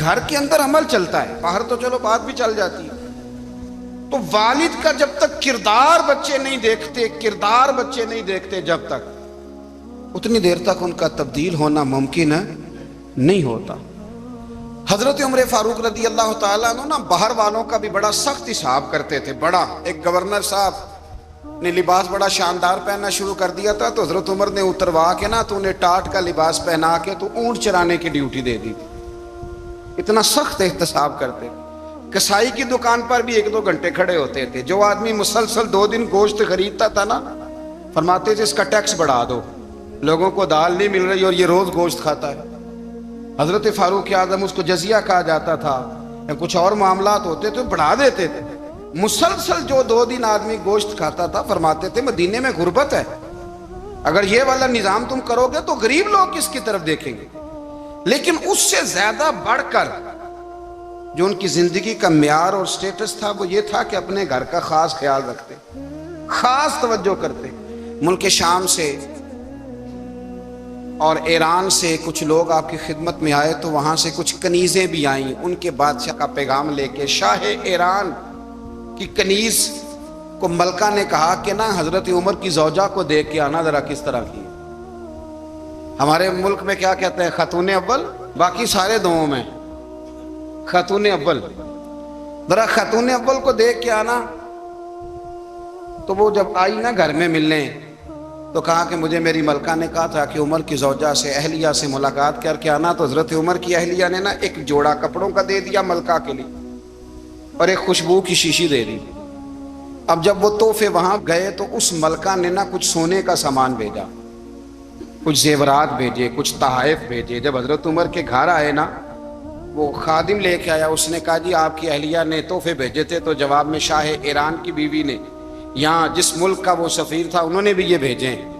گھر کے اندر عمل چلتا ہے، باہر تو چلو بات بھی چل جاتی ہے۔ تو والد کا جب تک کردار بچے نہیں دیکھتے جب تک، اتنی دیر تک ان کا تبدیل ہونا ممکن نہیں ہوتا۔ حضرت عمر فاروق رضی اللہ تعالیٰ عنہ نا باہر والوں کا بھی بڑا سخت حساب کرتے تھے۔ بڑا ایک گورنر صاحب نے لباس بڑا شاندار پہننا شروع کر دیا تھا، تو حضرت عمر نے اتروا کے نا تو انہیں ٹاٹ کا لباس پہنا کے تو اونٹ چرانے کی ڈیوٹی دے دی تھی۔ اتنا سخت احتساب کرتے تھے۔ کسائی کی دکان پر بھی 1-2 گھنٹے کھڑے ہوتے تھے۔ جو آدمی مسلسل 2 دن گوشت خریدتا تھا نا، فرماتے تھے اس کا ٹیکس بڑھا دو، لوگوں کو دال نہیں مل رہی اور یہ روز گوشت کھاتا ہے۔ حضرت فاروق اعظم، اس کو جزیہ کہا جاتا تھا، یا کچھ اور معاملات ہوتے تو بڑھا دیتے تھے۔ مسلسل جو 2 دن آدمی گوشت کھاتا تھا، فرماتے تھے مدینے میں غربت ہے، اگر یہ والا نظام تم کرو گے تو غریب لوگ کس کی طرف دیکھیں گے۔ لیکن اس سے زیادہ بڑھ کر جو ان کی زندگی کا معیار اور سٹیٹس تھا وہ یہ تھا کہ اپنے گھر کا خاص خیال رکھتے، خاص توجہ کرتے۔ ملک شام سے اور ایران سے کچھ لوگ آپ کی خدمت میں آئے، تو وہاں سے کچھ کنیزیں بھی آئیں، ان کے بادشاہ کا پیغام لے کے۔ شاہ ایران کی کنیز کو ملکہ نے کہا کہ نا حضرت عمر کی زوجہ کو دیکھ کے آنا ذرا کس طرح کی۔ ہمارے ملک میں کیا کہتے ہیں؟ خاتون اول، باقی سارے دووں میں خاتون اول۔ ذرا خاتون اول کو دیکھ کے آنا۔ تو وہ جب آئی نا گھر میں ملنے، تو کہا کہ مجھے میری ملکہ نے کہا تھا کہ عمر کی زوجہ سے، اہلیہ سے ملاقات کر کے آنا۔ تو حضرت عمر کی اہلیہ نے نا ایک جوڑا کپڑوں کا دے دیا ملکہ کے لیے، اور ایک خوشبو کی شیشی دے دی۔ اب جب وہ تحفے وہاں گئے تو اس ملکہ نے نا کچھ سونے کا سامان بھیجا، کچھ زیورات بھیجے، کچھ تحائف بھیجے۔ جب حضرت عمر کے گھر آئے نا، وہ خادم لے کے آیا، اس نے کہا جی آپ کی اہلیہ نے تحفے بھیجے تھے۔ تو جواب میں شاہ ایران کی بیوی نے، یہاں جس ملک کا وہ سفیر تھا، انہوں نے بھی یہ بھیجے ہیں۔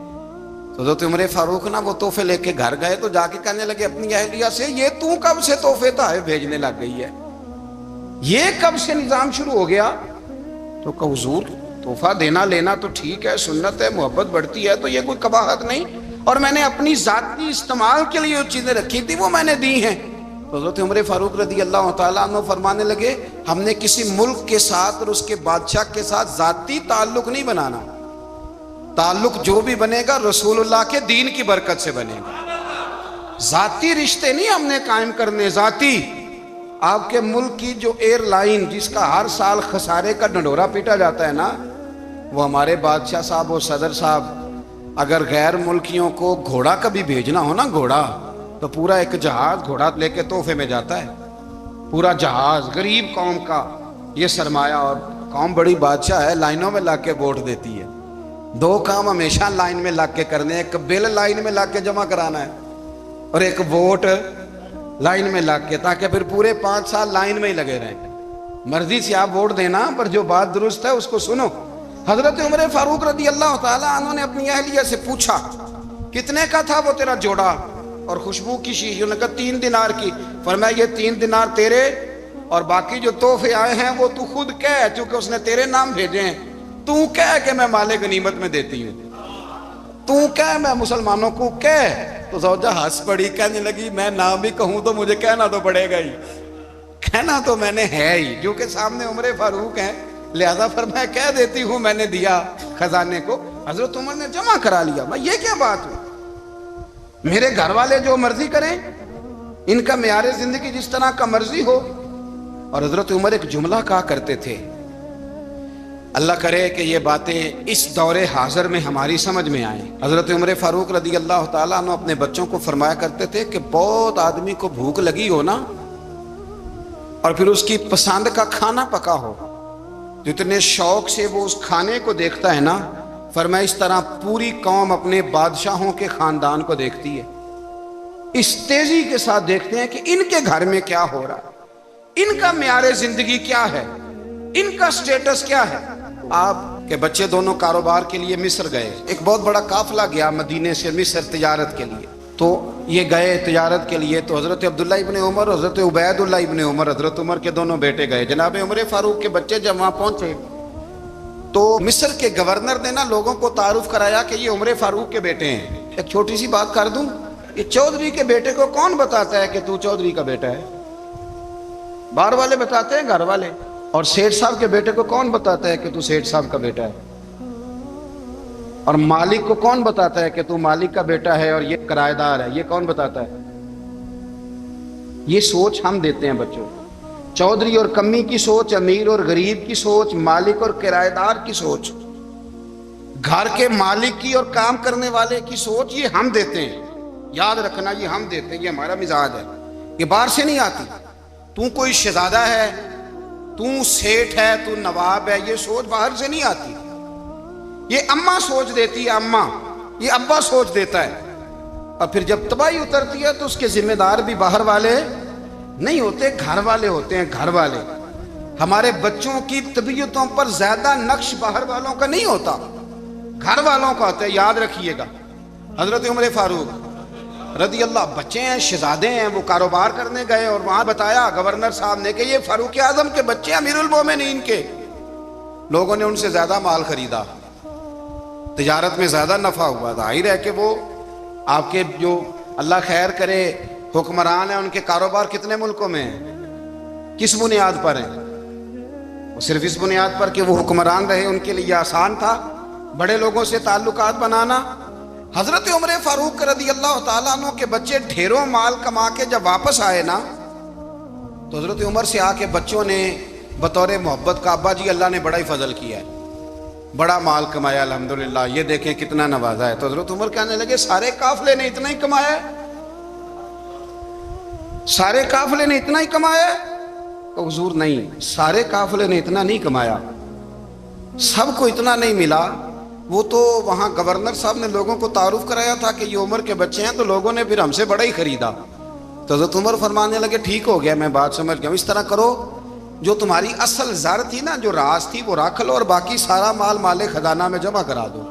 تو حضرت عمر فاروق نا وہ تحفے لے کے گھر گئے، تو جا کے کہنے لگے اپنی اہلیہ سے، یہ تو کب سے تحفے تحائف بھیجنے لگ گئی ہے؟ یہ کب سے نظام شروع ہو گیا؟ تو کہ حضور تحفہ دینا لینا تو ٹھیک ہے، سنت ہے، محبت بڑھتی ہے، تو یہ کوئی قباحت نہیں، اور میں نے اپنی ذاتی استعمال کے لیے جو چیزیں رکھی تھی وہ میں نے دی ہیں۔ تو حضرت عمر فاروق رضی اللہ تعالیٰ عنہ فرمانے لگے، ہم نے کسی ملک کے ساتھ اور اس کے بادشاہ کے ساتھ ذاتی تعلق نہیں بنانا، تعلق جو بھی بنے گا رسول اللہ کے دین کی برکت سے بنے گا۔ ذاتی رشتے نہیں ہم نے قائم کرنے، ذاتی۔ آپ کے ملک کی جو ایئر لائن جس کا ہر سال خسارے کا ڈنڈورا پیٹا جاتا ہے نا، وہ ہمارے بادشاہ صاحب اور صدر صاحب اگر غیر ملکیوں کو گھوڑا کبھی بھیجنا ہو نا، گھوڑا، تو پورا ایک جہاز گھوڑا لے کے تحفے میں جاتا ہے، پورا جہاز۔ غریب قوم کا یہ سرمایہ، اور قوم بڑی بادشاہ ہے، لائنوں میں لگ کے ووٹ دیتی ہے۔ 2 کام ہمیشہ لائن میں لگ کے کرنے، ایک بل لائن میں لگ کے جمع کرانا ہے، اور ایک ووٹ لائن میں لگ کے، تاکہ پھر پورے 5 سال لائن میں ہی لگے رہیں۔ مرضی سے آپ ووٹ دینا، پر جو بات درست ہے اس کو سنو۔ حضرت عمر فاروق رضی اللہ تعالیٰ عنہ نے اپنی اہلیہ سے پوچھا کتنے کا تھا وہ تیرا جوڑا اور خوشبو کی شیشی؟ انہوں نے کہا 3 دینار کی۔ فرمایا یہ 3 دینار تیرے، اور باقی جو تحفے آئے ہیں وہ تو خود کہہ، چونکہ اس نے تیرے نام بھیجے ہیں، تو کہہ کہ میں مال غنیمت میں دیتی ہوں، تو کہہ میں مسلمانوں کو کہہ۔ تو زوجہ ہنس پڑی، کہنے لگی میں نام بھی کہوں تو مجھے کہنا تو پڑے گا ہی، کہنا تو میں نے ہے ہی، جو کہ سامنے عمر فاروق ہیں، لہذا فرمایا کہہ دیتی ہوں میں نے دیا خزانے کو۔ حضرت عمر نے جمع کرا لیا۔ میں یہ کیا بات ہوئی؟ میرے گھر والے جو مرضی کریں، ان کا معیار زندگی جس طرح کا مرضی ہو۔ اور حضرت عمر ایک جملہ کہا کرتے تھے، اللہ کرے کہ یہ باتیں اس دور حاضر میں ہماری سمجھ میں آئیں۔ حضرت عمر فاروق رضی اللہ تعالیٰ عنہ اپنے بچوں کو فرمایا کرتے تھے کہ بہت آدمی کو بھوک لگی ہو نا، اور پھر اس کی پسند کا کھانا پکا ہو، جتنے شوق سے وہ اس کھانے کو دیکھتا ہے نا، فرمایا اس طرح پوری قوم اپنے بادشاہوں کے خاندان کو دیکھتی ہے، اس تیزی کے ساتھ دیکھتے ہیں کہ ان کے گھر میں کیا ہو رہا، ان کا معیار زندگی کیا ہے، ان کا سٹیٹس کیا ہے۔ آپ کے بچے دونوں کاروبار کے لیے مصر گئے، ایک بہت بڑا قافلہ گیا مدینے سے مصر تجارت کے لیے، تو یہ گئے تجارت کے لیے، تو حضرت عبداللہ ابن عمر، حضرت عبید اللہ ابن عمر، حضرت عمر کے دونوں بیٹے گئے۔ جناب عمر فاروق کے بچے جب وہاں پہنچے تو مصر کے گورنر نے نا لوگوں کو تعارف کرایا کہ یہ عمر فاروق کے بیٹے ہیں۔ ایک چھوٹی سی بات کر دوں، یہ چودھری کے بیٹے کو کون بتاتا ہے کہ تو چودھری کا بیٹا ہے؟ باہر والے بتاتے ہیں، گھر والے. اور سیٹھ صاحب کے بیٹے کو کون بتاتا ہے کہ تو سیٹھ صاحب کا بیٹا ہے؟ اور مالک کو کون بتاتا ہے کہ تو مالک کا بیٹا ہے اور یہ کرایہ دار ہے؟ یہ کون بتاتا ہے؟ یہ سوچ ہم دیتے ہیں بچوں کو. چودھری اور کمی کی سوچ، امیر اور غریب کی سوچ، مالک اور کرایہ دار کی سوچ، گھر کے مالک کی اور کام کرنے والے کی سوچ، یہ ہم دیتے ہیں. یاد رکھنا، یہ ہم دیتے ہیں، یہ ہمارا مزاج ہے. یہ باہر سے نہیں آتی. تو کوئی شہزادہ ہے، تو سیٹھ ہے، تو نواب ہے، یہ سوچ باہر سے نہیں آتی. یہ اماں سوچ دیتی ہے، اماں. یہ ابا سوچ دیتا ہے. اور پھر جب تباہی اترتی ہے تو اس کے ذمہ دار بھی باہر والے نہیں ہوتے، گھر والے ہوتے ہیں. گھر والے. ہمارے بچوں کی طبیعتوں پر زیادہ نقش باہر والوں کا نہیں ہوتا، گھر والوں کا ہوتا ہے. یاد رکھیے گا. حضرت عمر فاروق رضی اللہ، بچے ہیں، شہزادے ہیں، وہ کاروبار کرنے گئے اور وہاں بتایا گورنر صاحب نے کہ یہ فاروق اعظم کے بچے، امیر المومنین کے. لوگوں نے ان سے زیادہ مال خریدا، تجارت میں زیادہ نفع ہوا. ظاہر ہے کہ وہ آپ کے جو اللہ خیر کرے حکمران ہیں، ان کے کاروبار کتنے ملکوں میں ہیں، کس بنیاد پر ہیں؟ وہ صرف اس بنیاد پر کہ وہ حکمران رہے، ان کے لیے آسان تھا بڑے لوگوں سے تعلقات بنانا. حضرت عمر فاروق رضی اللہ تعالیٰ عنہ کے بچے ڈھیروں مال کما کے جب واپس آئے نا، تو حضرت عمر سے آ کے بچوں نے بطور محبت کا، ابا جی اللہ نے بڑا ہی فضل کیا ہے، بڑا مال کمایا الحمدللہ، یہ دیکھیں کتنا نوازا ہے. تو حضرت عمر کہنے لگے سارے قافلے نے اتنا ہی کمایا ہے؟ سارے قافلے نے اتنا ہی کمایا ہے؟ تو حضور نہیں، سارے قافلے نے اتنا نہیں کمایا، سب کو اتنا نہیں ملا. وہ تو وہاں گورنر صاحب نے لوگوں کو تعارف کرایا تھا کہ یہ عمر کے بچے ہیں، تو لوگوں نے پھر ہم سے بڑا ہی خریدا. تو حضرت عمر فرمانے لگے ٹھیک ہو گیا، میں بات سمجھ گیا. اس طرح کرو، جو تمہاری اصل زر تھی نا، جو راز تھی، وہ رکھ لو اور باقی سارا مال خزانہ میں جمع کرا دو.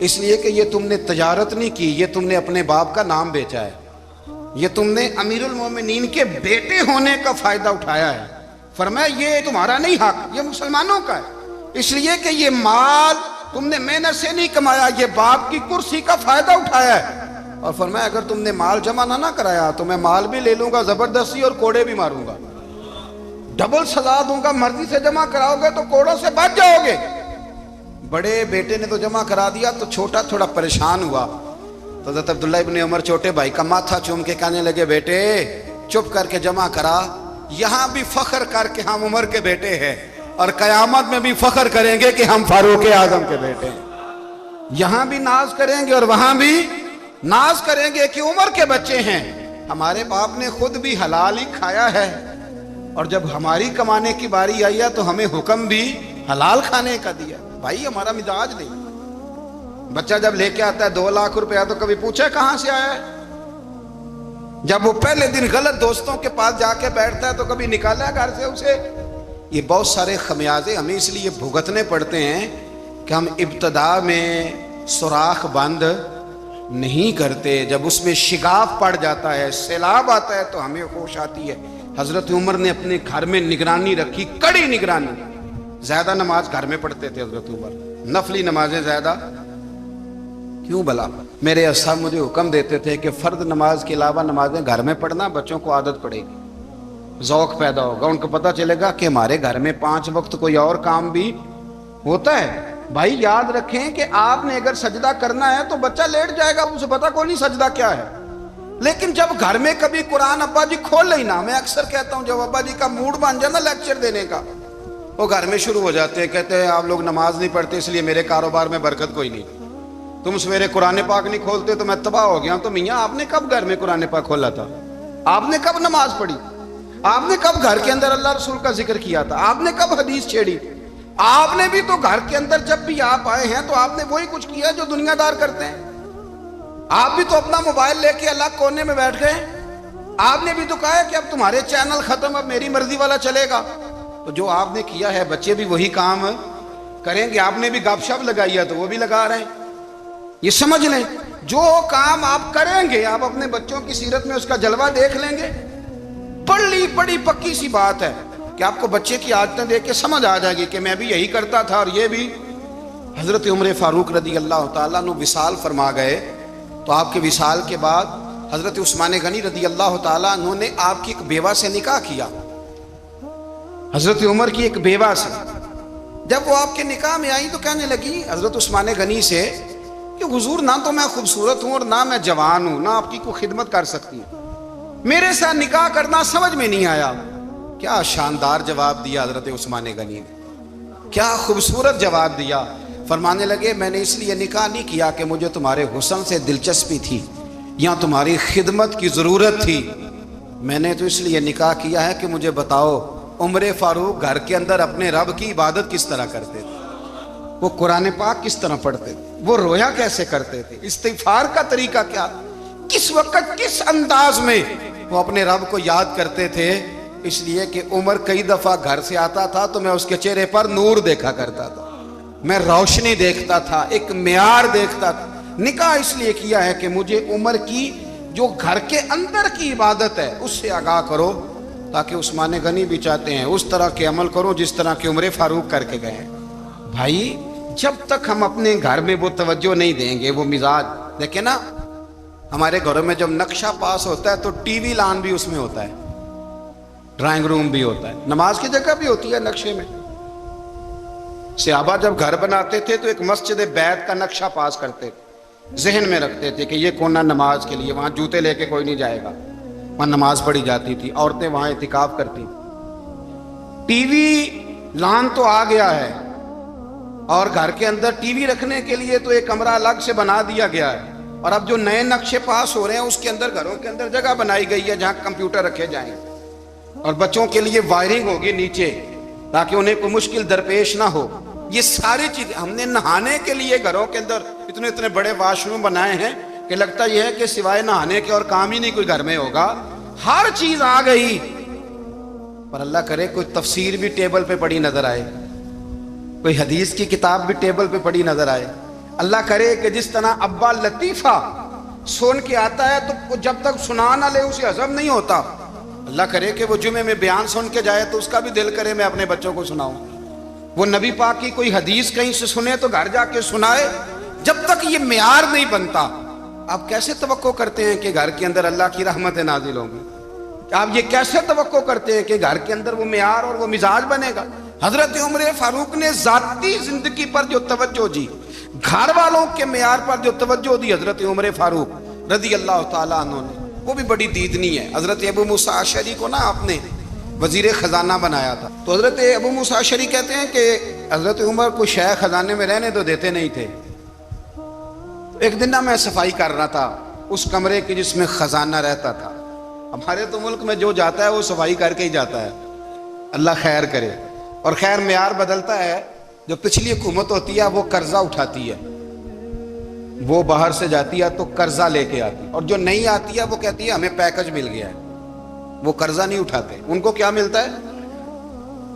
اس لیے کہ یہ تم نے تجارت نہیں کی، یہ تم نے اپنے باپ کا نام بیچا ہے، یہ تم نے امیر المومنین کے بیٹے ہونے کا فائدہ اٹھایا ہے. فرمایا یہ تمہارا نہیں حق، یہ مسلمانوں کا ہے. اس لیے کہ یہ مال تم نے محنت سے نہیں کمایا، یہ باپ کی کرسی کا فائدہ اٹھایا ہے. اور فرمایا اگر تم نے مال جمع نہ کرایا تو میں مال بھی لے لوں گا زبردستی اور کوڑے بھی ماروں گا، ڈبل سزا دوں گا. مرضی سے جمع کراؤ گے تو کوڑوں سے بچ جاؤ گے. بڑے بیٹے نے تو جمع کرا دیا، تو چھوٹا تھوڑا پریشان ہوا. تو حضرت عبداللہ ابن عمر چھوٹے بھائی کا ماتھا چوم کے کہنے لگے بیٹے چپ کر کے جمع کرا، یہاں بھی فخر کر کے ہم عمر کے بیٹے ہیں، اور قیامت میں بھی فخر کریں گے کہ ہم فاروق اعظم کے بیٹے ہیں. یہاں بھی ناز کریں گے اور وہاں بھی ناز کریں گے کہ عمر کے بچے ہیں. ہمارے باپ نے خود بھی حلال ہی کھایا ہے، اور جب ہماری کمانے کی باری آئی ہے تو ہمیں حکم بھی حلال کھانے کا دیا. بھائی ہمارا مزاج نہیں. بچہ جب لے کے آتا ہے 2 لاکھ روپیہ تو کبھی پوچھے کہاں سے آیا ہے؟ جب وہ پہلے دن غلط دوستوں کے پاس جا کے بیٹھتا ہے تو کبھی نکالا ہے گھر سے اسے؟ یہ بہت سارے خمیازے ہمیں اس لیے بھگتنے پڑتے ہیں کہ ہم ابتدا میں سوراخ بند نہیں کرتے. جب اس میں شگاف پڑ جاتا ہے، سیلاب آتا ہے تو ہمیں ہوش آتی ہے. حضرت عمر نے اپنے گھر میں نگرانی رکھی، کڑی نگرانی. زیادہ نماز گھر میں پڑھتے تھے حضرت عمر، نفلی نمازیں زیادہ کیوں بلا؟ میرے اساتذہ مجھے حکم دیتے تھے کہ فرض نماز کے علاوہ نمازیں گھر میں پڑھنا، بچوں کو عادت پڑے گی، ذوق پیدا ہوگا، ان کو پتہ چلے گا کہ ہمارے گھر میں 5 وقت کوئی اور کام بھی ہوتا ہے. بھائی یاد رکھیں کہ آپ نے اگر سجدہ کرنا ہے تو بچہ لیٹ جائے گا، اسے پتہ کوئی نہیں سجدہ کیا ہے. لیکن جب گھر میں کبھی قرآن ابا جی کھول لیں نا، میں اکثر کہتا ہوں جب ابا جی کا موڈ بن جائے نا لیکچر دینے کا، وہ گھر میں شروع ہو جاتے ہیں، کہتے ہیں آپ لوگ نماز نہیں پڑھتے اس لیے میرے کاروبار میں برکت کوئی نہیں، تم سویرے قرآن پاک نہیں کھولتے تو میں تباہ ہو گیا ہوں. تو میاں آپ نے کب گھر میں قرآن پاک کھولا تھا؟ آپ نے کب نماز پڑھی؟ آپ نے کب گھر کے اندر اللہ رسول کا ذکر کیا تھا؟ آپ نے کب حدیث چھیڑی؟ آپ نے بھی تو گھر کے اندر جب بھی آپ آئے ہیں تو آپ نے وہی کچھ کیا جو دنیا دار کرتے ہیں. آپ بھی تو اپنا موبائل لے کے الگ کونے میں بیٹھ گئے. آپ نے بھی تو کہا ہے کہ اب تمہارے چینل ختم، اب میری مرضی والا چلے گا. تو جو آپ نے کیا ہے بچے بھی وہی کام کریں گے. آپ نے بھی گپ شپ لگائی ہے تو وہ بھی لگا رہے ہیں. یہ سمجھ لیں جو کام آپ کریں گے آپ اپنے بچوں کی سیرت میں اس کا جلوہ دیکھ لیں گے. بڑی پکی سی بات ہے کہ آپ کو بچے کی عادتیں دیکھ کے سمجھ آ جائے گی کہ میں بھی یہی کرتا تھا اور یہ بھی. حضرت عمر فاروق رضی اللہ تعالیٰ عنہ وصال فرما گئے تو آپ کے وصال کے بعد حضرت عثمان غنی رضی اللہ تعالیٰ عنہ نے آپ کی ایک بیوہ سے نکاح کیا. حضرت عمر کی ایک بیوہ سے جب وہ آپ کے نکاح میں آئی تو کہنے لگی حضرت عثمان غنی سے کہ حضور نہ تو میں خوبصورت ہوں اور نہ میں جوان ہوں، نہ آپ کی کوئی خدمت کر سکتی ہوں، میرے ساتھ نکاح کرنا سمجھ میں نہیں آیا۔ کیا شاندار جواب دیا حضرت عثمان غنی نے، کیا خوبصورت جواب دیا۔ فرمانے لگے میں نے اس لیے نکاح نہیں کیا کہ مجھے تمہارے حسن سے دلچسپی تھی یا تمہاری خدمت کی ضرورت تھی، میں نے تو اس لیے نکاح کیا ہے کہ مجھے بتاؤ عمر فاروق گھر کے اندر اپنے رب کی عبادت کس طرح کرتے تھے، وہ قرآن پاک کس طرح پڑھتے تھے، وہ رویا کیسے کرتے تھے، استغفار کا طریقہ کیا، کس وقت کس انداز میں وہ اپنے رب کو یاد کرتے تھے۔ اس لیے کہ عمر کئی دفعہ گھر سے آتا تھا تو میں اس کے چہرے پر نور دیکھا کرتا تھا، میں روشنی دیکھتا تھا، ایک معیار دیکھتا تھا۔ نکاح اس لیے کیا ہے کہ مجھے عمر کی جو گھر کے اندر کی عبادت ہے اس سے آگاہ کرو، تاکہ عثمان غنی بھی چاہتے ہیں اس طرح کے عمل کرو جس طرح کہ عمر فاروق کر کے گئے ہیں۔ بھائی جب تک ہم اپنے گھر میں وہ توجہ نہیں دیں گے، وہ مزاج دیکھیں نا، ہمارے گھروں میں جب نقشہ پاس ہوتا ہے تو ٹی وی لان بھی اس میں ہوتا ہے، ڈرائنگ روم بھی ہوتا ہے، نماز کی جگہ بھی ہوتی ہے نقشے میں۔ صحابہ جب گھر بناتے تھے تو ایک مسجد بیت کا نقشہ پاس کرتے تھے، ذہن میں رکھتے تھے کہ یہ کونا نماز کے لیے، وہاں جوتے لے کے کوئی نہیں جائے گا، وہاں نماز پڑھی جاتی تھی، عورتیں وہاں اعتکاف کرتی۔ ٹی وی لان تو آ گیا ہے اور گھر کے اندر ٹی وی رکھنے کے لیے تو ایک کمرہ الگ سے بنا دیا گیا ہے، اور اب جو نئے نقشے پاس ہو رہے ہیں اس کے اندر گھروں کے اندر جگہ بنائی گئی ہے جہاں کمپیوٹر رکھے جائیں، اور بچوں کے لیے وائرنگ ہوگی نیچے تاکہ انہیں کوئی مشکل درپیش نہ ہو۔ یہ ساری چیزیں ہم نے نہانے کے لیے گھروں کے اندر اتنے اتنے بڑے واش روم بنائے ہیں کہ لگتا یہ ہے کہ سوائے نہانے کے اور کام ہی نہیں کوئی گھر میں ہوگا، ہر چیز آ گئی۔ پر اللہ کرے کوئی تفسیر بھی ٹیبل پہ پڑی نظر آئے، کوئی حدیث کی کتاب بھی ٹیبل پہ پڑی نظر آئے۔ اللہ کرے کہ جس طرح ابا لطیفہ سن کے آتا ہے تو جب تک سنا نہ لے اسے ہضم نہیں ہوتا، اللہ کرے کہ وہ جمعے میں بیان سن کے جائے تو اس کا بھی دل کرے میں اپنے بچوں کو سناؤں، وہ نبی پاک کی کوئی حدیث کہیں سے سنے تو گھر جا کے سنائے۔ جب تک یہ معیار نہیں بنتا آپ کیسے توقع کرتے ہیں کہ گھر کے اندر اللہ کی رحمتیں نازل ہوں گی؟ آپ یہ کیسے توقع کرتے ہیں کہ گھر کے اندر وہ معیار اور وہ مزاج بنے گا؟ حضرت عمر فاروق نے ذاتی زندگی پر جو توجہ دی، گھر والوں کے معیار پر جو توجہ دی حضرت عمر فاروق رضی اللہ تعالیٰ عنہ نے، وہ بھی بڑی دیدنی ہے۔ حضرت ابو موسیٰ اشعری کو نا آپ نے وزیر خزانہ بنایا تھا، تو حضرت ابو موسیٰ اشعری کہتے ہیں کہ حضرت عمر کو شیخ خزانے میں رہنے تو دیتے نہیں تھے۔ ایک دن نا میں صفائی کر رہا تھا اس کمرے کی جس میں خزانہ رہتا تھا۔ ہمارے تو ملک میں جو جاتا ہے وہ صفائی کر کے ہی جاتا ہے، اللہ خیر کرے۔ اور خیر معیار بدلتا ہے، جو پچھلی حکومت ہوتی ہے وہ قرضہ اٹھاتی ہے، وہ باہر سے جاتی ہے تو قرضہ لے کے آتی، اور جو نہیں آتی ہے وہ کہتی ہے ہمیں پیکج مل گیا ہے، وہ قرضہ نہیں اٹھاتے۔ ان کو کیا ملتا ہے؟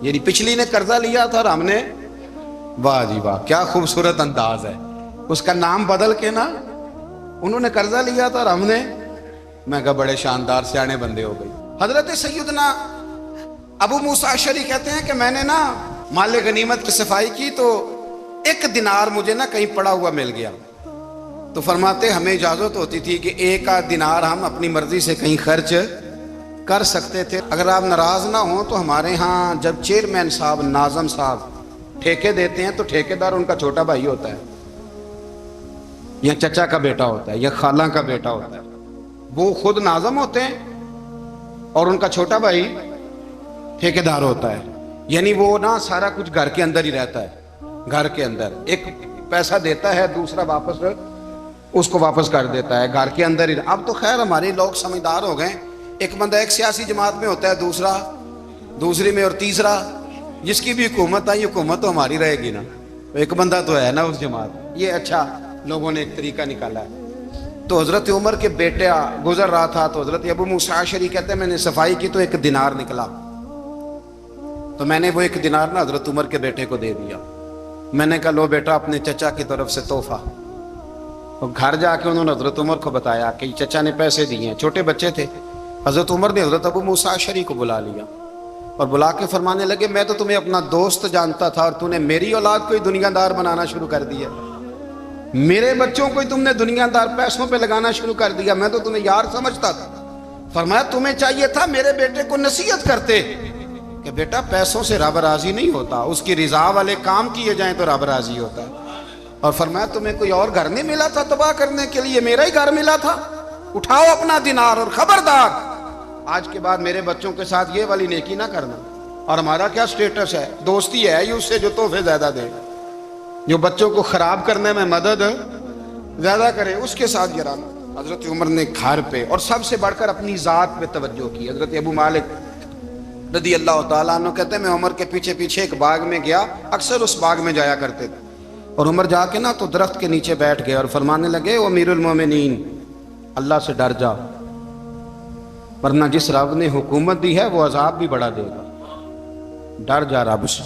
یعنی پچھلی نے قرضہ لیا تھا اور ہم نے، واہ جی واہ کیا خوبصورت انداز ہے، اس کا نام بدل کے نا، انہوں نے قرضہ لیا تھا اور ہم نے، میں کہا بڑے شاندار سیانے بندے ہو گئی۔ حضرت سیدنا ابو موسیٰ اشعری کہتے ہیں کہ میں نے نا مال غنیمت کی صفائی کی تو ایک دینار مجھے نا کہیں پڑا ہوا مل گیا، تو فرماتے ہمیں اجازت ہوتی تھی کہ ایک آدھ دینار ہم اپنی مرضی سے کہیں خرچ کر سکتے تھے، اگر آپ ناراض نہ ہوں تو ہمارے ہاں جب چیئرمین صاحب ناظم صاحب ٹھیکے دیتے ہیں تو ٹھیکیدار ان کا چھوٹا بھائی ہوتا ہے یا چچا کا بیٹا ہوتا ہے یا خالہ کا بیٹا ہوتا ہے، وہ خود ناظم ہوتے ہیں اور ان کا چھوٹا بھائی ٹھیکیدار ہوتا ہے، یعنی وہ نا سارا کچھ گھر کے اندر ہی رہتا ہے، گھر کے اندر ایک پیسہ دیتا ہے دوسرا واپس اس کو واپس کر دیتا ہے، گھر کے اندر ہی۔ اب تو خیر ہمارے لوگ سمجھدار ہو گئے، ایک بندہ ایک سیاسی جماعت میں ہوتا ہے، دوسرا دوسری میں، اور تیسرا جس کی بھی حکومت آئی حکومت تو ہماری رہے گی نا، ایک بندہ تو ہے نا اس جماعت۔ یہ اچھا لوگوں نے ایک طریقہ نکالا ہے۔ تو حضرت عمر کے بیٹے گزر رہا تھا تو حضرت ابو موسیٰ اشعری کہتے ہیں میں نے صفائی کی تو ایک دینار نکلا، تو میں نے وہ ایک دینار نا حضرت عمر کے بیٹے کو دے دیا، میں نے کہا لو بیٹا اپنے چچا کی طرف سے تحفہ۔ اور گھر جا کے انہوں نے حضرت عمر کو بتایا کہ چچا نے پیسے دیے ہیں، چھوٹے بچے تھے۔ حضرت عمر نے حضرت ابو موسیٰ اشعری کو بلا لیا اور بلا کے فرمانے لگے میں تو تمہیں اپنا دوست جانتا تھا اور تو نے میری اولاد کو ہی دنیا دار بنانا شروع کر دیا، میرے بچوں کو ہی تم نے دنیا دار پیسوں پہ لگانا شروع کر دیا، میں تو تمہیں یار سمجھتا تھا۔ فرمایا تمہیں چاہیے تھا میرے بیٹے کو نصیحت کرتے کہ بیٹا پیسوں سے رب راضی نہیں ہوتا، اس کی رضا والے کام کیے جائیں تو رب راضی ہوتا ہے۔ اور فرمایا تمہیں کوئی اور گھر نہیں ملا تھا تباہ کرنے کے لیے، میرا ہی گھر ملا تھا، اٹھاؤ اپنا دینار اور خبردار آج کے بعد میرے بچوں کے ساتھ یہ والی نیکی نہ کرنا۔ اور ہمارا کیا سٹیٹس ہے؟ دوستی ہے اس سے جو تحفے زیادہ دے، جو بچوں کو خراب کرنے میں مدد زیادہ کرے، اس کے ساتھ گرانا۔ حضرت عمر نے گھر پہ اور سب سے بڑھ کر اپنی ذات پہ توجہ کی۔ حضرت ابو مالک رضی اللہ تعالیٰ عنہ کہتے ہیں میں عمر کے پیچھے پیچھے ایک باغ میں گیا، اکثر اس باغ میں جایا کرتے تھے، اور عمر جا کے نا تو درخت کے نیچے بیٹھ گئے اور فرمانے لگے او امیر المومنین، اللہ سے ڈر جا، ورنہ جس رب نے حکومت دی ہے وہ عذاب بھی بڑا دے گا، ڈر جا رب سے۔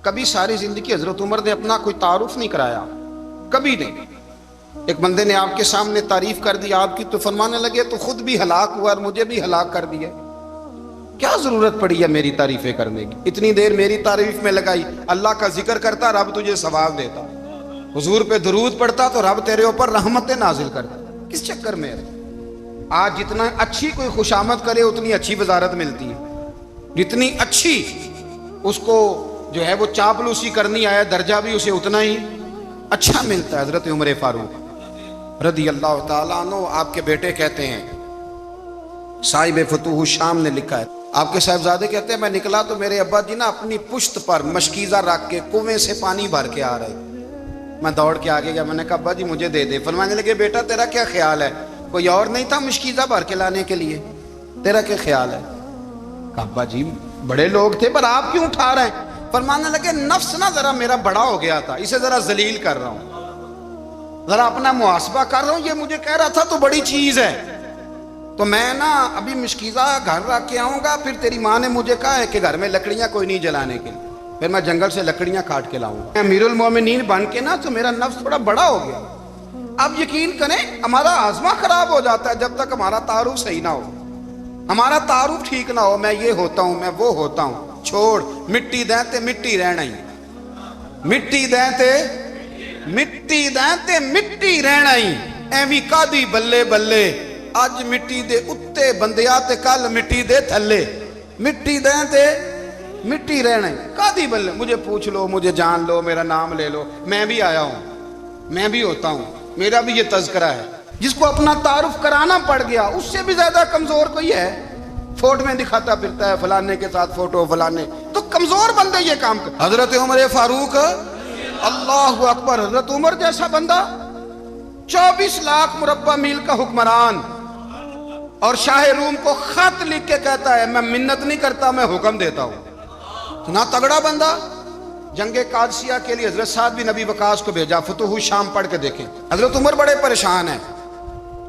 کبھی ساری زندگی حضرت عمر نے اپنا کوئی تعارف نہیں کرایا، کبھی نہیں۔ ایک بندے نے آپ کے سامنے تعریف کر دی آپ کی تو فرمانے لگے تو خود بھی ہلاک ہوا اور مجھے بھی ہلاک کر دیا، کیا ضرورت پڑی ہے میری تعریفیں کرنے کی؟ اتنی دیر میری تعریف میں لگائی، اللہ کا ذکر کرتا رب تجھے ثواب دیتا، حضور پہ درود پڑھتا تو رب تیرے اوپر رحمتیں نازل کرتا، کس چکر میں ہے؟ آج جتنا اچھی کوئی خوشامد کرے اتنی اچھی وزارت ملتی ہے، جتنی اچھی اس کو جو ہے وہ چاپلوسی کرنی آیا درجہ بھی اسے اتنا ہی اچھا ملتا ہے۔ حضرت عمر فاروق رضی اللہ تعالیٰ عنہ آپ کے بیٹے کہتے ہیں، صاحب فتوح الشام نے لکھا ہے، آپ کے صاحبزادے کہتے ہیں میں نکلا تو میرے ابا جی نا اپنی پشت پر مشکیزہ رکھ کے کنویں سے پانی بھر کے آ رہے، میں دوڑ کے آگے گیا، میں نے کہا ابا جی مجھے دے دے۔ فرمانے لگے بیٹا تیرا کیا خیال ہے، کوئی اور نہیں تھا مشکیزہ بھر کے لانے کے لیے، تیرا کیا خیال ہے؟ کہا ابا جی بڑے لوگ تھے پر آپ کیوں اٹھا رہے ہیں؟ فرمانے لگے نفس نا ذرا میرا بڑا ہو گیا تھا، اسے ذرا ذلیل کر رہا ہوں، ذرا اپنا محاسبہ کر رہا ہوں، یہ مجھے کہہ رہا تھا تو بڑی چیز ہے، تو میں نا ابھی مشکیزہ گھر رکھ کے آؤں گا، پھر تیری ماں نے مجھے کہا ہے کہ گھر میں لکڑیاں کوئی نہیں جلانے کے لیے، پھر میں جنگل سے لکڑیاں کاٹ کے لاؤں گا، امیر المومنین بن کے نا تو میرا نفس تھوڑا بڑا ہو گیا۔ اب یقین کریں ہمارا آزما خراب ہو جاتا ہے جب تک ہمارا تعارف صحیح نہ ہو، ہمارا تعارف ٹھیک نہ ہو، میں یہ ہوتا ہوں میں وہ ہوتا ہوں، چھوڑ مٹی دیں تے مٹی رہنا ہی، مٹی دیں تے مٹی دیں تے مٹی رہنا ہی، ایویں کادی بلے بلے اج مٹی دے اتے بندیا تے کل مٹی دے تھلے، مٹی دیں تے مٹی رہنا ہی، کادی بلے، مجھے پوچھ لو مجھے جان لو میرا نام لے لو، میں بھی آیا ہوں میں بھی ہوتا ہوں، میرا بھی یہ تذکرہ ہے۔ جس کو اپنا تعارف کرانا پڑ گیا اس سے بھی زیادہ کمزور کوئی ہے؟ فوٹو میں دکھاتا پھرتا ہے فلانے کے ساتھ فوٹو، فلانے تو کمزور بندے یہ کام کر۔ حضرت عمر فاروق اللہ اکبر، حضرت عمر جیسا بندہ 24 لاکھ مربع میل کا حکمران، اور شاہ روم کو خط لکھ کے کہتا ہے میں منت نہیں کرتا میں حکم دیتا ہوں، اتنا تگڑا بندہ۔ جنگ قادسیہ کے لیے حضرت سعد بن ابی وقاص کو بھیجا، فتوح الشام پڑھ کے دیکھیں۔ حضرت عمر بڑے پریشان ہیں،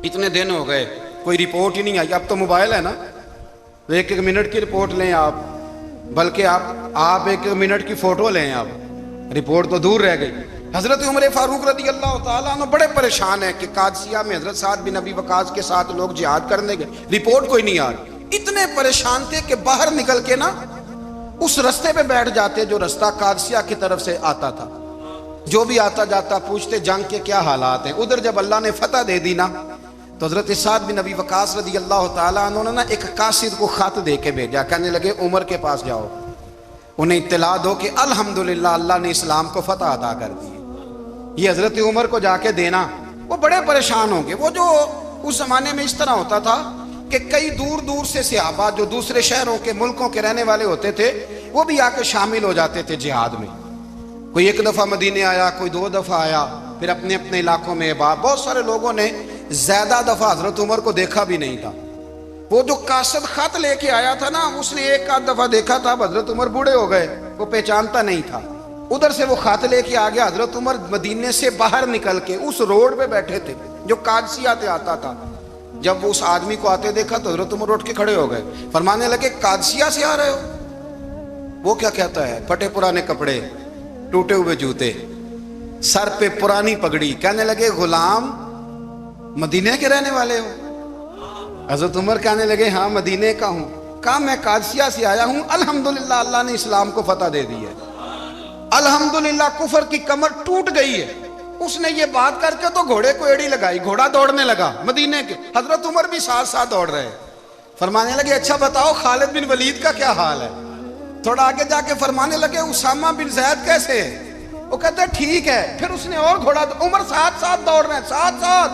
اتنے دن ہو گئے کوئی رپورٹ ہی نہیں آئی، اب تو موبائل ہے نا، ایک ایک منٹ کی رپورٹ لیں آپ، بلکہ آپ ایک منٹ کی فوٹو لیں، آپ رپورٹ تو دور رہ گئی۔ حضرت عمر فاروق رضی اللہ تعالیٰ عنہ بڑے پریشان ہیں کہ قادسیہ میں حضرت سعد بن ابی وقاص کے ساتھ لوگ جہاد کرنے گئے، رپورٹ کوئی نہیں آ رہی، اتنے پریشان تھے کہ باہر نکل کے نا اس رستے پہ بیٹھ جاتے جو رستہ قادسیہ کی طرف سے آتا تھا، جو بھی آتا جاتا پوچھتے جنگ کے کیا حالات ہیں۔ ادھر جب اللہ نے فتح دے دی نا تو حضرت سعد بن ابی وقاص رضی اللہ تعالیٰ عنہ نے ایک قاصد کو خط دے کے بھیجا، کہنے لگے عمر کے پاس جاؤ، انہیں اطلاع دو کہ الحمدللہ اللہ نے اسلام کو فتح عطا کر دی۔ یہ حضرت عمر کو جا کے دینا، وہ بڑے پریشان ہوں گے۔ وہ جو اس زمانے میں اس طرح ہوتا تھا کہ کئی دور دور سے صحابہ جو دوسرے شہروں کے ملکوں کے رہنے والے ہوتے تھے وہ بھی آ کے شامل ہو جاتے تھے جہاد میں، کوئی ایک دفعہ مدینے آیا، کوئی 2 دفعہ آیا، پھر اپنے اپنے علاقوں میں بہت سارے لوگوں نے زیادہ دفعہ حضرت عمر کو دیکھا بھی نہیں تھا۔ وہ جو قاصد خط لے کے آیا تھا نا اس نے 1 دفعہ دیکھا تھا، حضرت عمر بوڑھے ہو گئے، وہ پہچانتا نہیں تھا، ادھر سے وہ خط لے کے آ گیا۔ حضرت عمر مدینے سے باہر نکل کے اس روڈ پہ بیٹھے تھے جو قادسیہ سے آتا تھا، جب وہ اس آدمی کو آتے دیکھا تو حضرت عمر اٹھ کے کھڑے ہو گئے، فرمانے لگے قادسیہ سے آ رہے ہو؟ وہ کیا کہتا ہے؟ پھٹے پرانے کپڑے، ٹوٹے ہوئے جوتے، سر پہ پرانی پگڑی، کہنے لگے غلام مدینے کے رہنے والے ہو؟ حضرت عمر کہنے لگے ہاں مدینے کا ہوں۔ کہا میں قادسیہ سے آیا ہوں، الحمدللہ اللہ نے اسلام کو فتح دے دی ہے، الحمدللہ کفر کی کمر ٹوٹ گئی ہے۔ اس نے یہ بات کر کے تو گھوڑے کو ایڑی لگائی، گھوڑا دوڑنے لگا مدینے کے، حضرت عمر بھی ساتھ ساتھ دوڑ رہے، فرمانے لگے اچھا بتاؤ خالد بن ولید کا کیا حال ہے؟ تھوڑا آگے جا کے فرمانے لگے اسامہ بن زید کیسے ہے؟ وہ کہتے ہیں ٹھیک ہے. پھر اس نے اور گھوڑا، عمر ساتھ ساتھ دوڑ رہے ہیں، ساتھ ساتھ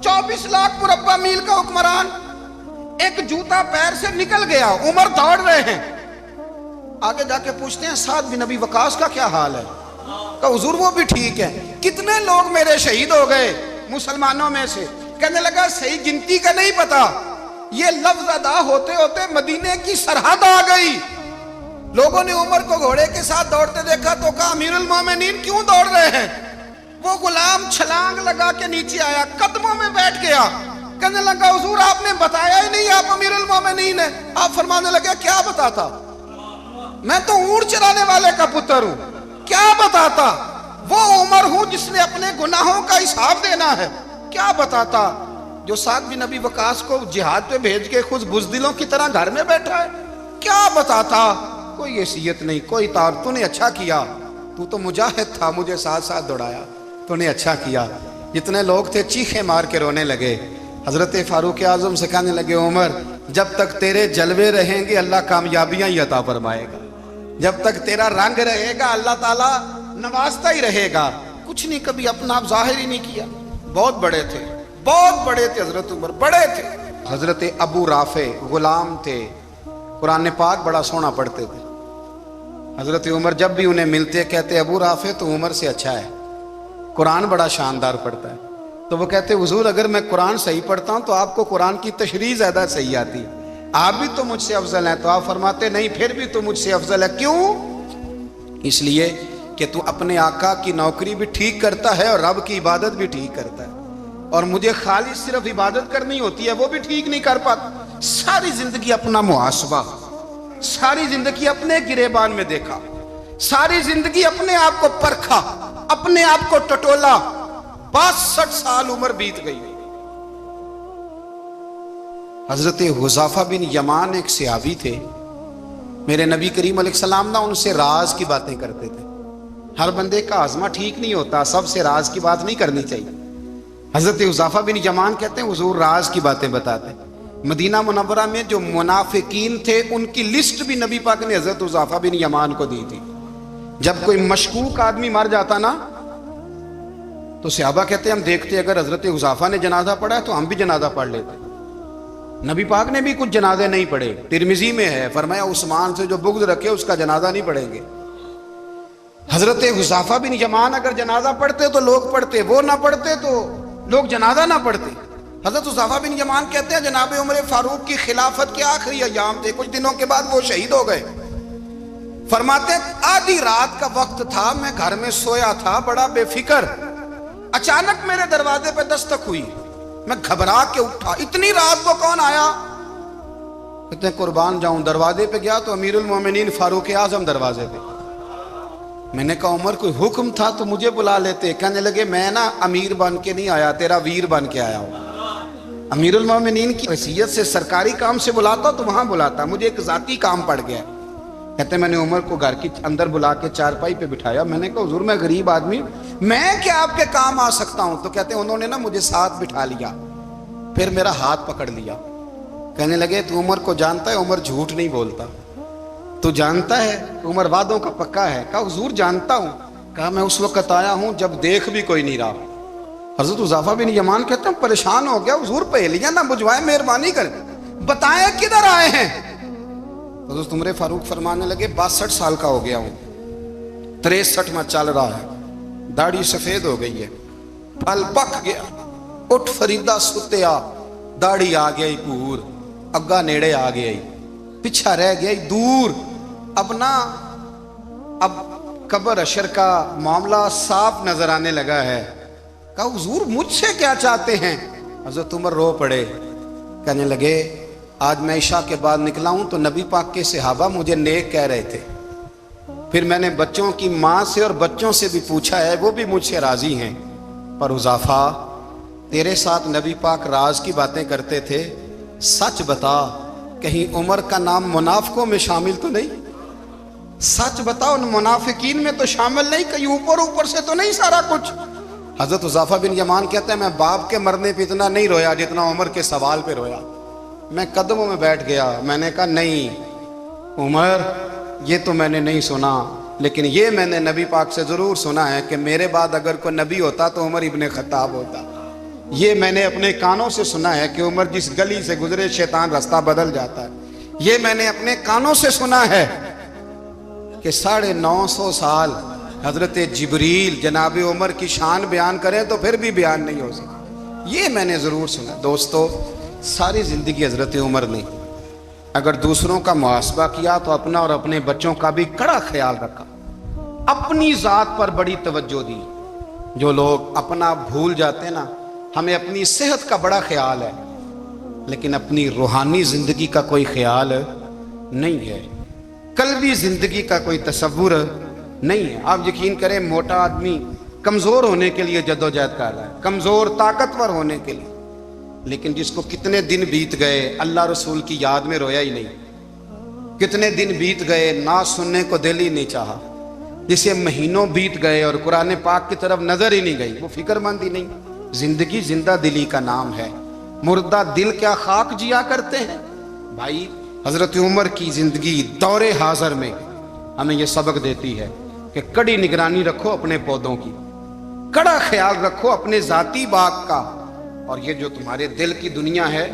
24 لاکھ مربع میل کا حکمران، ایک جوتا پیر سے نکل گیا، عمر دوڑ رہے ہیں. آگے جا کے پوچھتے ہیں سعد بن ابی وقاص کا کیا حال ہے؟ کہ حضور وہ بھی ٹھیک ہے. کتنے لوگ میرے شہید ہو گئے مسلمانوں میں سے؟ کہنے لگا صحیح گنتی کا نہیں پتا، یہ لفظ ادا ہوتے ہوتے مدینے کی سرحد آ گئی. لوگوں نے عمر کو گھوڑے کے ساتھ دوڑتے دیکھا تو کہا امیر المومنین کیوں دوڑ رہے ہیں؟ وہ غلام چھلانگ لگا کے نیچے آیا، قدموں میں بیٹھ گیا. کہنے لگا حضور آپ نے بتایا ہی نہیں آپ امیر المومنین ہیں. آپ فرمانے لگے کیا بتاتا؟ میں تو اونٹ چرانے والے کا پتر ہوں، کیا بتاتا؟ وہ عمر ہوں جس نے اپنے گناہوں کا حساب دینا ہے، کیا بتاتا؟ جو سعد بن ابی وقاص کو جہاد پہ بھیج کے خود بزدلوں کی طرح گھر میں بیٹھا ہے، کیا بتاتا؟ کوئی حیثیت نہیں، کوئی طور. تو نے اچھا کیا، تو مجاہد تھا، مجھے ساتھ ساتھ دوڑایا، تو نے اچھا کیا. جتنے لوگ تھے چیخیں مار کے رونے لگے. حضرت فاروق اعظم سے کہنے لگے عمر جب تک تیرے جلوے رہیں گے اللہ کامیابیاں ہی عطا فرمائے گا، جب تک تیرا رنگ رہے گا اللہ تعالیٰ نوازتا ہی رہے گا. کچھ نہیں کبھی اپنا آپ ظاہر ہی نہیں کیا. بہت بڑے تھے، بہت بڑے تھے حضرت عمر، بڑے تھے. حضرت ابو رافع غلام تھے، قرآن پاک بڑا سونا پڑھتے تھے. حضرت عمر جب بھی انہیں ملتے کہتے ابو رافع تو عمر سے اچھا ہے، قرآن بڑا شاندار پڑھتا ہے. تو وہ کہتے حضور اگر میں قرآن صحیح پڑھتا ہوں تو آپ کو قرآن کی تشریح زیادہ صحیح آتی ہے، آپ بھی تو مجھ سے افضل ہیں. تو آپ فرماتے نہیں پھر بھی تو مجھ سے افضل ہے. کیوں؟ اس لیے کہ تو اپنے آقا کی نوکری بھی ٹھیک کرتا ہے اور رب کی عبادت بھی ٹھیک کرتا ہے، اور مجھے خالص صرف عبادت کرنی ہوتی ہے وہ بھی ٹھیک نہیں کر پاتا. ساری زندگی اپنا محاسبہ، ساری زندگی اپنے گریبان میں دیکھا، ساری زندگی اپنے آپ کو پرکھا، اپنے آپ کو ٹٹولا. 62 سال عمر بیت گئی. حضرت حذیفہ بن یمان ایک صحابی تھے، میرے نبی کریم علیہ السلام نہ ان سے راز کی باتیں کرتے تھے. ہر بندے کا ہاضمہ ٹھیک نہیں ہوتا، سب سے راز کی بات نہیں کرنی چاہیے. حضرت حذیفہ بن یمان کہتے ہیں حضور راز کی باتیں بتاتے. مدینہ منورہ میں جو منافقین تھے ان کی لسٹ بھی نبی پاک نے حضرت حذیفہ بن یمان کو دی تھی. جب کوئی مشکوک آدمی مر جاتا نا تو صحابہ کہتے ہیں ہم دیکھتے اگر حضرت حذیفہ نے جنازہ پڑھا ہے تو ہم بھی جنازہ پڑھ لیتے. نبی پاک نے بھی کچھ جنازے نہیں پڑھے. ترمذی میں ہے فرمایا عثمان سے جو بغض رکھے اس کا جنازہ نہیں پڑھیں گے. حضرت حذیفہ بن یمان اگر جنازہ پڑھتے تو لوگ پڑھتے، وہ نہ پڑھتے تو لوگ جنازہ نہ پڑھتے. حضرت حذیفہ بن یمان کہتے ہیں جناب عمر فاروق کی خلافت کے آخری ایام تھے، کچھ دنوں کے بعد وہ شہید ہو گئے. فرماتے آدھی رات کا وقت تھا، میں گھر میں سویا تھا بڑا بے فکر، اچانک میرے دروازے پہ دستک ہوئی، میں گھبرا کے اٹھا. اتنی رات کو کون آیا؟ کہتے ہیں قربان جاؤں دروازے پہ گیا تو امیر المومنین فاروق اعظم دروازے پہ. میں نے کہا عمر کوئی حکم تھا تو مجھے بلا لیتے. کہنے لگے میں نا امیر بن کے نہیں آیا، تیرا ویر بن کے آیا ہوں. امیر المومنین کی حیثیت سے سرکاری کام سے بلاتا تو وہاں بلاتا، مجھے ایک ذاتی کام پڑ گیا. کہتے میں نے عمر کو گھر کی اندر بلا کے چارپائی پہ بٹھایا. میں نے کہا حضور میں غریب آدمی میں کیا آپ کے کام آ سکتا ہوں؟ تو کہتے ہیں انہوں نے نا مجھے ساتھ بٹھا لیا، پھر میرا ہاتھ پکڑ لیا. کہنے لگے تو عمر کو جانتا ہے؟ عمر جھوٹ نہیں بولتا. تو جانتا ہے؟ عمر وعدوں کا پکا ہے. کہا حضور جانتا ہوں. کہا میں اس وقت آیا ہوں جب دیکھ بھی کوئی نہیں رہا. حضرت حذیفہ بن یمان کہتے ہیں پریشان ہو گیا، حضور پہلیاں نہ بجھوائے، مہربانی کریں بتائیں کدھر آئے ہیں. حضرت عمر فاروق فرمانے لگے 62 سال کا ہو گیا ہوں، 63 میں چل رہا ہے، داڑھی سفید ہو گئی ہے، پھل پک گیا، اٹھ فریدہ ستیا، داڑھی آ گئی پور، اگا نیڑے آ گئی، پیچھا رہ گئی دور. اب قبر اشر کا معاملہ صاف نظر آنے لگا ہے. کہا حضور مجھ سے کیا چاہتے ہیں؟ حضرت عمر رو پڑے. کہنے لگے آج میں عشاء کے بعد نکلا ہوں تو نبی پاک کے صحابہ مجھے نیک کہہ رہے تھے، پھر میں نے بچوں کی ماں سے اور بچوں سے بھی پوچھا ہے، وہ بھی مجھ سے راضی ہیں. پر حذیفہ تیرے ساتھ نبی پاک راز کی باتیں کرتے تھے، سچ بتا کہیں عمر کا نام منافقوں میں شامل تو نہیں؟ سچ بتا ان منافقین میں تو شامل نہیں، کہیں اوپر سے تو نہیں سارا کچھ؟ حضرت حذیفہ بن یمان کہتے ہیں میں باپ کے مرنے پہ اتنا نہیں رویا جتنا عمر کے سوال پہ رویا. میں قدموں میں بیٹھ گیا. میں نے کہا نہیں عمر یہ تو میں نے نہیں سنا، لیکن یہ میں نے نبی پاک سے ضرور سنا ہے کہ میرے بعد اگر کوئی نبی ہوتا تو عمر ابن خطاب ہوتا۔ یہ میں نے اپنے کانوں سے سنا ہے کہ عمر جس گلی سے گزرے شیطان رستہ بدل جاتا ہے۔ یہ میں نے اپنے کانوں سے سنا ہے کہ 950 سال حضرت جبریل جناب عمر کی شان بیان کریں تو پھر بھی بیان نہیں ہو سکتا۔ یہ میں نے ضرور سنا۔ دوستو، ساری زندگی حضرت عمر نے اگر دوسروں کا محاسبہ کیا تو اپنا اور اپنے بچوں کا بھی کڑا خیال رکھا، اپنی ذات پر بڑی توجہ دی۔ جو لوگ اپنا بھول جاتے نا، ہمیں اپنی صحت کا بڑا خیال ہے لیکن اپنی روحانی زندگی کا کوئی خیال نہیں ہے، قلبی زندگی کا کوئی تصور نہیں ہے۔ آپ یقین کریں، موٹا آدمی کمزور ہونے کے لیے جدوجہد کر رہا ہے، کمزور طاقتور ہونے کے لیے، لیکن جس کو کتنے دن بیت گئے اللہ رسول کی یاد میں رویا ہی نہیں، کتنے دن بیت گئے نعت سننے کو دل ہی نہیں چاہا، جسے مہینوں بیت گئے اور قرآن پاک کی طرف نظر ہی نہیں گئی، وہ فکر مند ہی نہیں۔ زندگی زندہ دلی کا نام ہے، مردہ دل کیا خاک جیا کرتے ہیں۔ بھائی، حضرت عمر کی زندگی دور حاضر میں ہمیں یہ سبق دیتی ہے کہ کڑی نگرانی رکھو اپنے پودوں کی، کڑا خیال رکھو اپنے ذاتی باغ کا، اور یہ جو تمہارے دل کی دنیا ہے،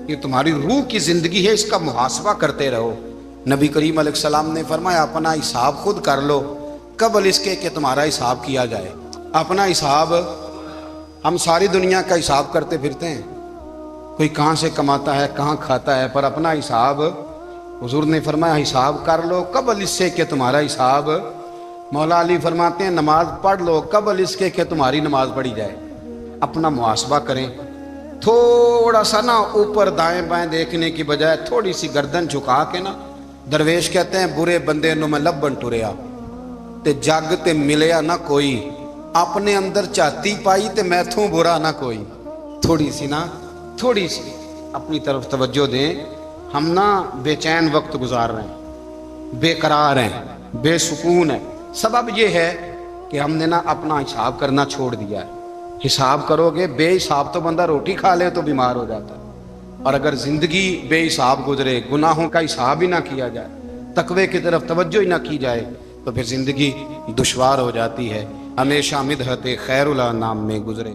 یہ تمہاری روح کی زندگی ہے، اس کا محاسبہ کرتے رہو۔ نبی کریم علیہ السلام نے فرمایا اپنا حساب خود کر لو قبل اس کے کہ تمہارا حساب کیا جائے۔ اپنا حساب، ہم ساری دنیا کا حساب کرتے پھرتے ہیں، کوئی کہاں سے کماتا ہے کہاں کھاتا ہے، پر اپنا حساب حضور نے فرمایا حساب کر لو قبل اس سے کہ تمہارا حساب۔ مولا علی فرماتے ہیں نماز پڑھ لو قبل اس کے کہ تمہاری نماز پڑھی جائے۔ اپنا محاسبہ کریں، تھوڑا سا نا اوپر دائیں بائیں دیکھنے کی بجائے تھوڑی سی گردن جھکا کے نا، درویش کہتے ہیں برے بندے نو میں لبن ٹریا تے جگ تے ملیا نہ کوئی، اپنے اندر چاہتی پائی تے میں تھوں برا نہ کوئی۔ تھوڑی سی نا، تھوڑی سی اپنی طرف توجہ دیں۔ ہم نا بے چین وقت گزار رہے ہیں، بے قرار ہیں، بے سکون ہیں۔ سبب یہ ہے کہ ہم نے نا اپنا حساب کرنا چھوڑ دیا ہے۔ حساب کرو گے، بے حساب تو بندہ روٹی کھا لے تو بیمار ہو جاتا ہے، اور اگر زندگی بے حساب گزرے، گناہوں کا حساب ہی نہ کیا جائے، تقوی کی طرف توجہ ہی نہ کی جائے، تو پھر زندگی دشوار ہو جاتی ہے۔ ہمیشہ مدحت خیر الانام میں گزرے۔